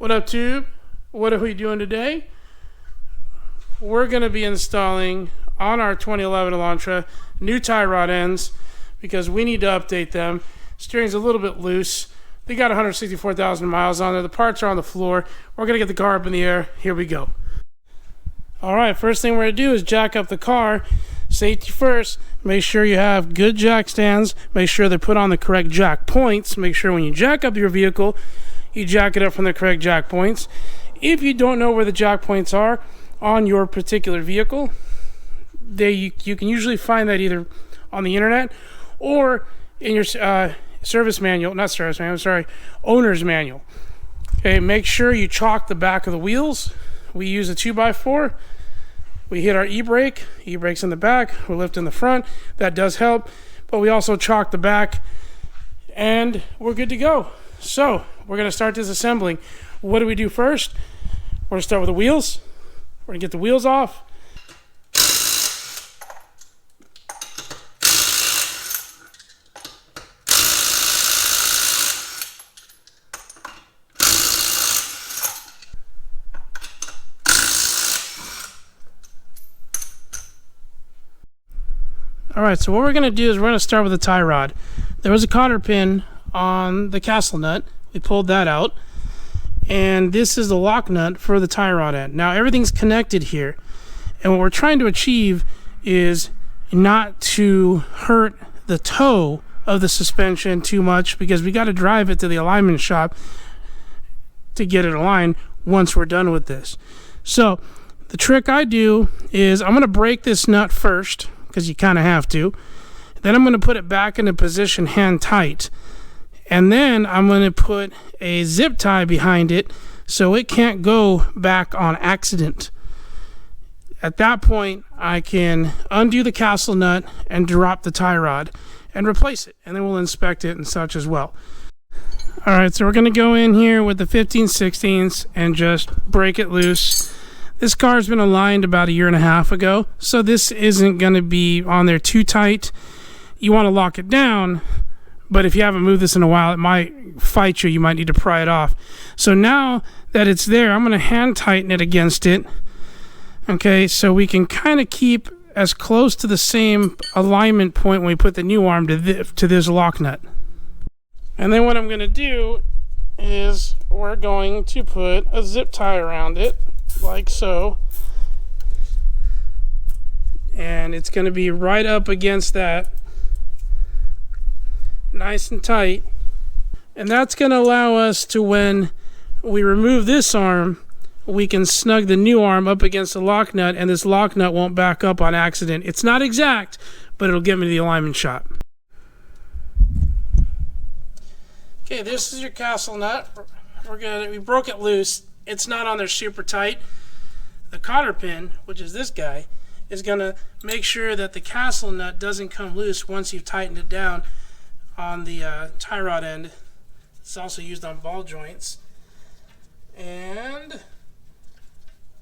What up, Tube? What are we doing today? We're going to be installing on our 2011 Elantra new tie rod ends because we need to update them. Steering's a little bit loose. They got 164,000 miles on there. The parts are on the floor. We're going to get the car up in the air. Here we go. Alright, first thing we're going to do is jack up the car. Safety first. Make sure you have good jack stands. Make sure they're put on the correct jack points. Make sure when you jack up your vehicle, you jack it up from the correct jack points. If you don't know where the jack points are on your particular vehicle, you can usually find that either on the internet or in your owner's manual. Okay, make sure you chalk the back of the wheels. We use a 2x4. We hit our e-brake. E-brake's in the back. We're lifting the front. That does help. But we also chalk the back, and we're good to go. So we're going to start disassembling. What do we do first? We're going to start with the wheels. We're going to get the wheels off. Alright, so what we're going to do is we're going to start with the tie rod. There was a cotter pin on the castle nut. We pulled that out. And this is the lock nut for the tie rod end. Now everything's connected here. And what we're trying to achieve is not to hurt the toe of the suspension too much, because we got to drive it to the alignment shop to get it aligned once we're done with this. So the trick I do is I'm going to break this nut first, because you kind of have to. Then I'm going to put it back into position hand tight. And then I'm going to put a zip tie behind it so it can't go back on accident. At that point, I can undo the castle nut and drop the tie rod and replace it. And then we'll inspect it and such as well. Alright, so we're going to go in here with the 15/16 and just break it loose. This car's been aligned about 1.5 years ago, so this isn't going to be on there too tight. You want to lock it down, but if you haven't moved this in a while, it might fight you. You might need to pry it off. So now that it's there, I'm going to hand tighten it against it. Okay, so we can kind of keep as close to the same alignment point when we put the new arm to this lock nut. And then what I'm going to do is we're going to put a zip tie around it, like so, and it's going to be right up against that, nice and tight. And that's going to allow us to, when we remove this arm, we can snug the new arm up against the lock nut, and this lock nut won't back up on accident. It's not exact, but it'll get me to the alignment shop. Okay, this is your castle nut. We broke it loose. It's not on there super tight. The cotter pin, which is this guy, is going to make sure that the castle nut doesn't come loose once you've tightened it down on the tie rod end. It's also used on ball joints. And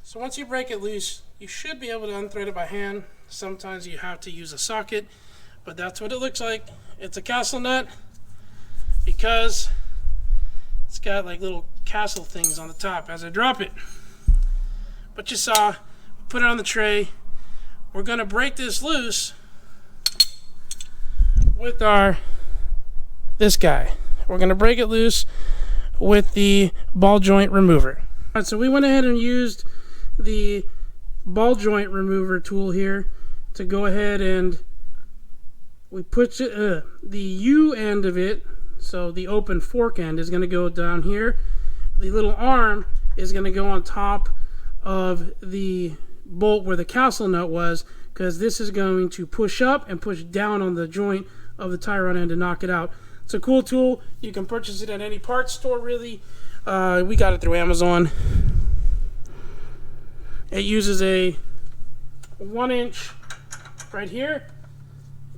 so once you break it loose, you should be able to unthread it by hand. Sometimes you have to use a socket, but that's what it looks like. It's a castle nut because it's got like little castle things on the top as I drop it. But you saw, put it on the tray. We're going to break this loose with this guy. We're going to break it loose with the ball joint remover. Alright, so we went ahead and used the ball joint remover tool here to go ahead, and we put the U end of it. So the open fork end is going to go down here. The little arm is going to go on top of the bolt where the castle nut was, because this is going to push up and push down on the joint of the tie rod end to knock it out. It's a cool tool. You can purchase it at any parts store, really. We got it through Amazon. It uses a 1-inch right here,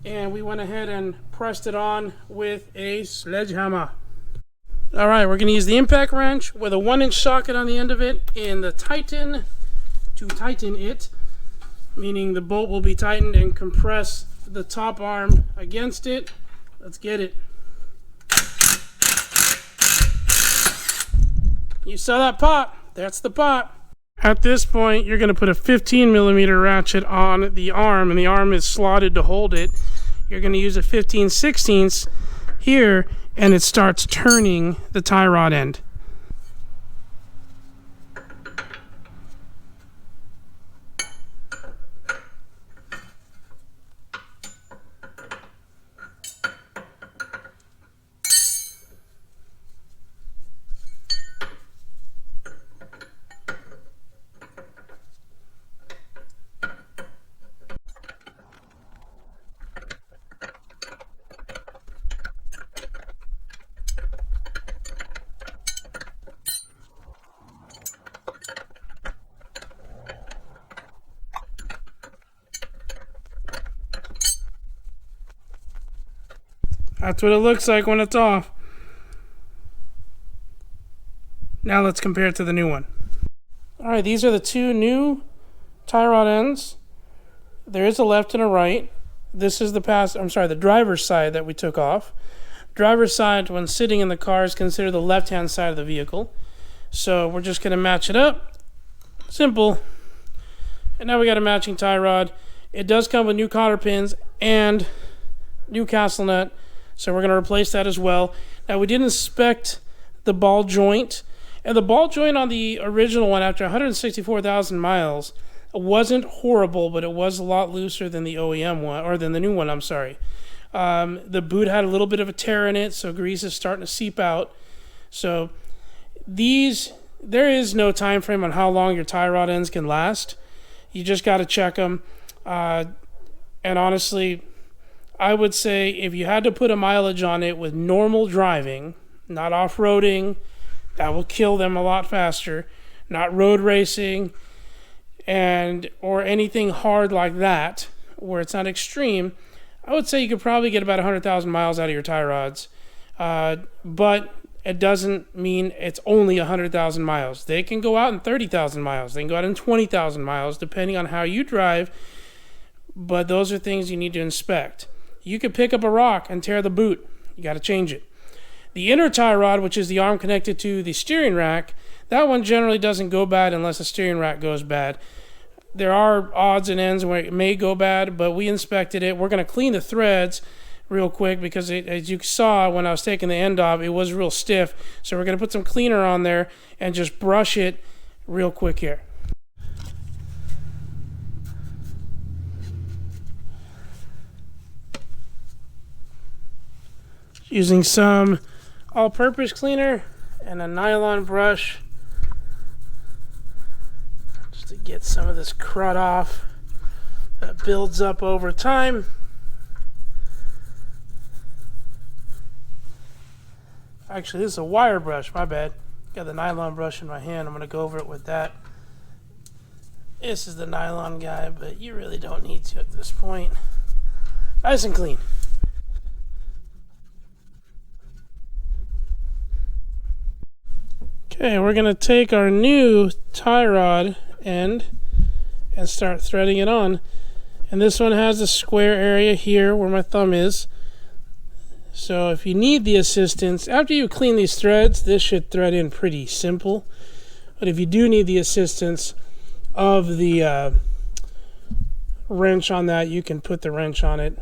and we went ahead and pressed it on with a sledgehammer. Alright, we're going to use the impact wrench with a 1-inch socket on the end of it in the tighten to tighten it, meaning the bolt will be tightened, and compress the top arm against it. Let's get it. You saw that pop. That's the pop. At this point, you're going to put a 15mm ratchet on the arm, and the arm is slotted to hold it. You're going to use a 15/16 here, and it starts turning the tie rod end. That's what it looks like when it's off. Now let's compare it to the new one. Alright, these are the two new tie rod ends. There is a left and a right. This is the driver's side that we took off. Driver's side, when sitting in the car, is considered the left-hand side of the vehicle. So we're just going to match it up. Simple. And now we got a matching tie rod. It does come with new cotter pins and new castle nut. So we're going to replace that as well. Now we did inspect the ball joint. And the ball joint on the original one after 164,000 miles wasn't horrible, but it was a lot looser than the OEM one, or than the new one, I'm sorry. The boot had a little bit of a tear in it, so grease is starting to seep out. So there is no time frame on how long your tie rod ends can last. You just got to check them. And honestly, I would say if you had to put a mileage on it with normal driving, not off-roading, that will kill them a lot faster, not road racing, or anything hard like that, where it's not extreme, I would say you could probably get about 100,000 miles out of your tie rods. But it doesn't mean it's only 100,000 miles. They can go out in 30,000 miles. They can go out in 20,000 miles, depending on how you drive. But those are things you need to inspect. You could pick up a rock and tear the boot. You got to change it. The inner tie rod, which is the arm connected to the steering rack, that one generally doesn't go bad unless the steering rack goes bad. There are odds and ends where it may go bad, but we inspected it. We're going to clean the threads real quick because, as you saw when I was taking the end off, it was real stiff. So we're going to put some cleaner on there and just brush it real quick here. Using some all-purpose cleaner and a nylon brush just to get some of this crud off that builds up over time. Actually, this is a wire brush, my bad. Got the nylon brush in my hand. I'm going to go over it with that. This is the nylon guy, but you really don't need to at this point. Nice and clean. Okay, we're going to take our new tie rod end and start threading it on. And this one has a square area here where my thumb is. So if you need the assistance, after you clean these threads, this should thread in pretty simple. But if you do need the assistance of the wrench on that, you can put the wrench on it,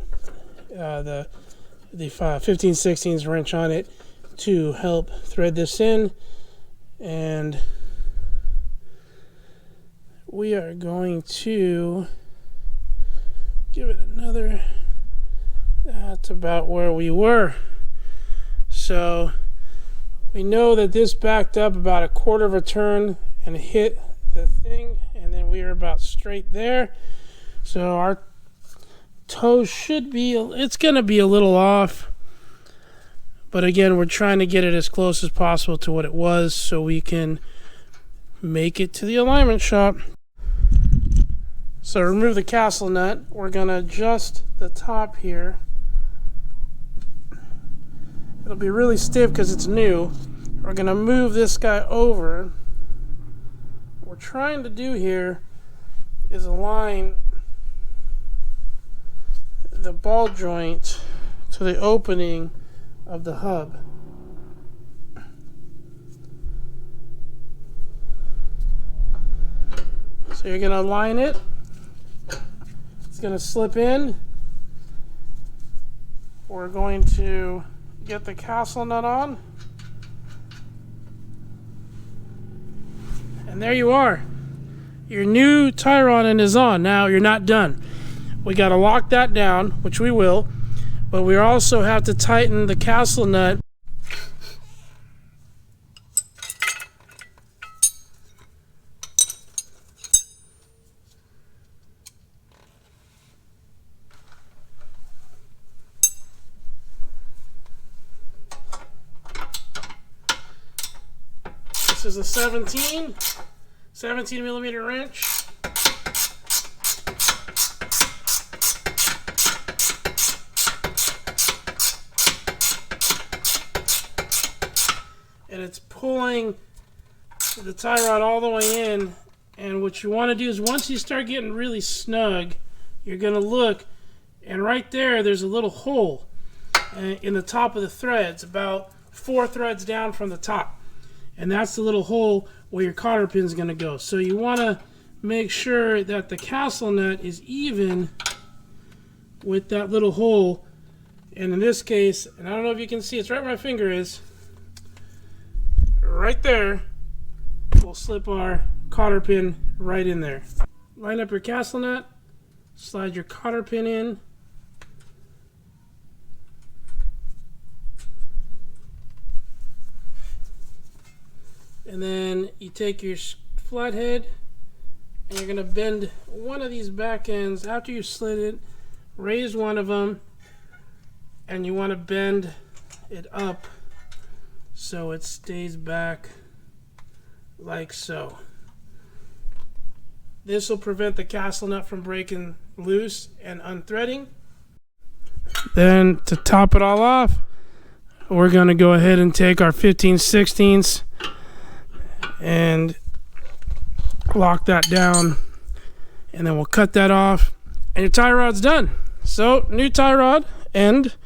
the 15/16 wrench on it to help thread this in. And we are going to give it another. That's about where we were. So we know that this backed up about a quarter of a turn and hit the thing, and then we are about straight there. So our toe should be, it's going to be a little off. But again, we're trying to get it as close as possible to what it was so we can make it to the alignment shop. So remove the castle nut. We're going to adjust the top here. It'll be really stiff because it's new. We're going to move this guy over. What we're trying to do here is align the ball joint to the opening of the hub. you're going to align it. It's going to slip in. We're going to get the castle nut on. And there you are. Your new tie rod end is on. Now you're not done. We got to lock that down, which we will, but we also have to tighten the castle nut. This is a 17 millimeter wrench. And it's pulling the tie rod all the way in. And what you want to do is once you start getting really snug, you're going to look, and right there's a little hole in the top of the threads, about 4 threads down from the top. And that's the little hole where your cotter pin is going to go. So you want to make sure that the castle nut is even with that little hole. And in this case, and I don't know if you can see, it's right where my finger is. Right there, we'll slip our cotter pin right in there. Line up your castle nut, slide your cotter pin in. And then you take your flathead and you're going to bend one of these back ends. After you slid it, raise one of them, and you want to bend it up so it stays back like so. This will prevent the castle nut from breaking loose and unthreading. Then to top it all off, we're going to go ahead and take our 15/16 and lock that down, and then we'll cut that off, and your tie rod's done. So new tie rod end.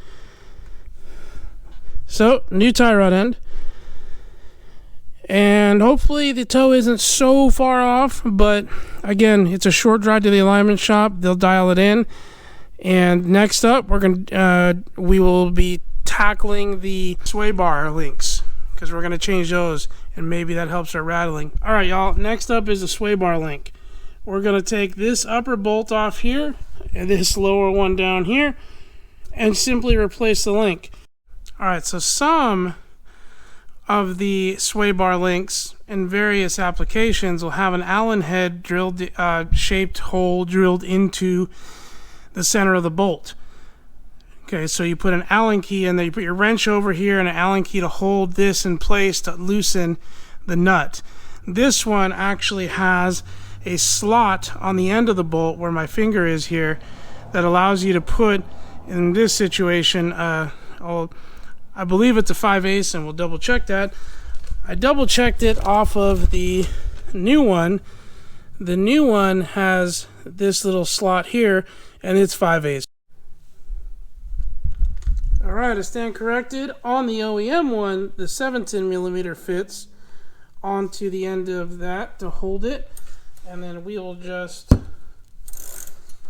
And hopefully the toe isn't so far off, but again, it's a short drive to the alignment shop. They'll dial it in. And next up, we will be tackling the sway bar links, because we're going to change those, and maybe that helps our rattling. All right, y'all, next up is the sway bar link. We're going to take this upper bolt off here and this lower one down here and simply replace the link. All right, so some of the sway bar links in various applications will have an Allen head drilled, shaped hole drilled into the center of the bolt. Okay, so you put an Allen key in there, you put your wrench over here and an Allen key to hold this in place to loosen the nut. This one actually has a slot on the end of the bolt where my finger is here that allows you to put, in this situation, I believe it's a 5/8, and we'll double check that. I double checked it off of the new one. The new one has this little slot here, and it's 5/8. Alright, I stand corrected. On the OEM one, the 17 millimeter fits onto the end of that to hold it, and then we'll just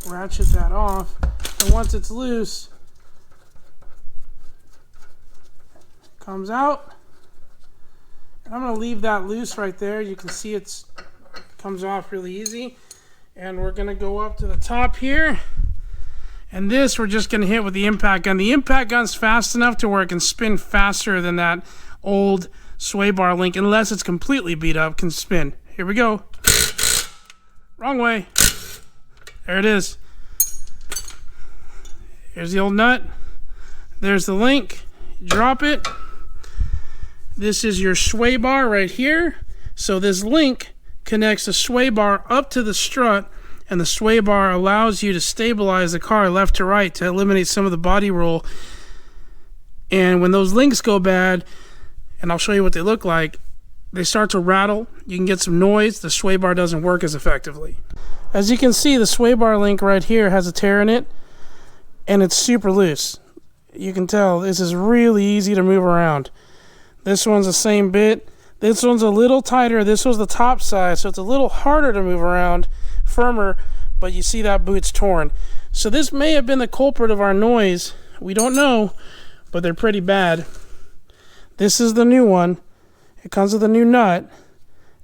ratchet that off. And once it's loose, it comes out. And I'm going to leave that loose right there. You can see it comes off really easy. And we're going to go up to the top here. And this we're just going to hit with the impact gun. The impact gun's fast enough to where it can spin faster than that old sway bar link, unless it's completely beat up, can spin. Here we go. Wrong way. There it is. Here's the old nut. There's the link. Drop it. This is your sway bar right here. So this link connects the sway bar up to the strut, and the sway bar allows you to stabilize the car left to right to eliminate some of the body roll. And when those links go bad, and I'll show you what they look like, they start to rattle. You can get some noise. The sway bar doesn't work as effectively. As you can see, the sway bar link right here has a tear in it, and it's super loose. You can tell this is really easy to move around. This one's the same bit. This one's a little tighter. This was the top side, so it's a little harder to move around. firmer, but you see that boot's torn. So this may have been the culprit of our noise. We don't know, but they're pretty bad. This is the new one. It comes with a new nut,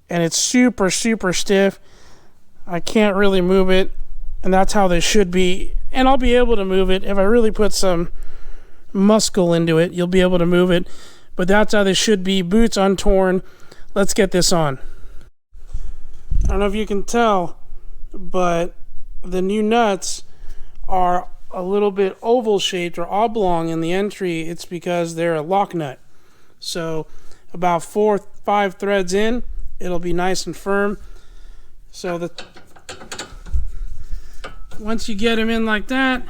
and it's super, super stiff. I can't really move it, and that's how they should be. And I'll be able to move it if I really put some muscle into it. You'll be able to move it, but that's how they should be. Boots untorn. Let's get this on. I don't know if you can tell, but the new nuts are a little bit oval shaped or oblong in the entry. It's because they're a lock nut. So about 4 or 5 threads in, it'll be nice and firm. So once you get them in like that,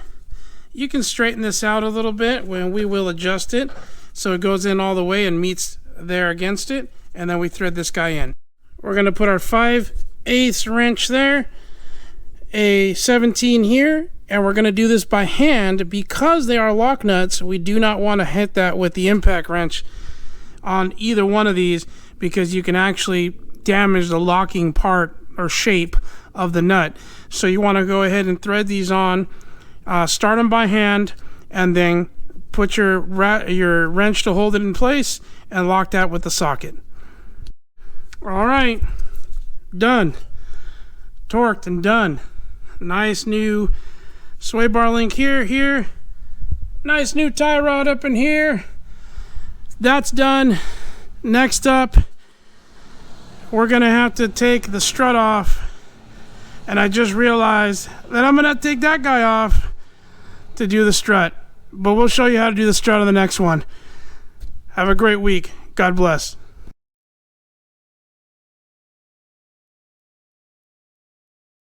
you can straighten this out a little bit when we will adjust it so it goes in all the way and meets there against it, and then we thread this guy in. We're going to put our 5/8 wrench there, a 17 here, and we're going to do this by hand. Because they are lock nuts, we do not want to hit that with the impact wrench on either one of these, because you can actually damage the locking part or shape of the nut. So you want to go ahead and thread these on, start them by hand, and then put your wrench to hold it in place and lock that with the socket. All right, done, torqued and done. Nice new sway bar link here. Nice new tie rod up in here. That's done. Next up, we're gonna have to take the strut off, and I just realized that I'm gonna have to take that guy off to do the strut, but we'll show you how to do the strut on the next one. Have a great week. God bless.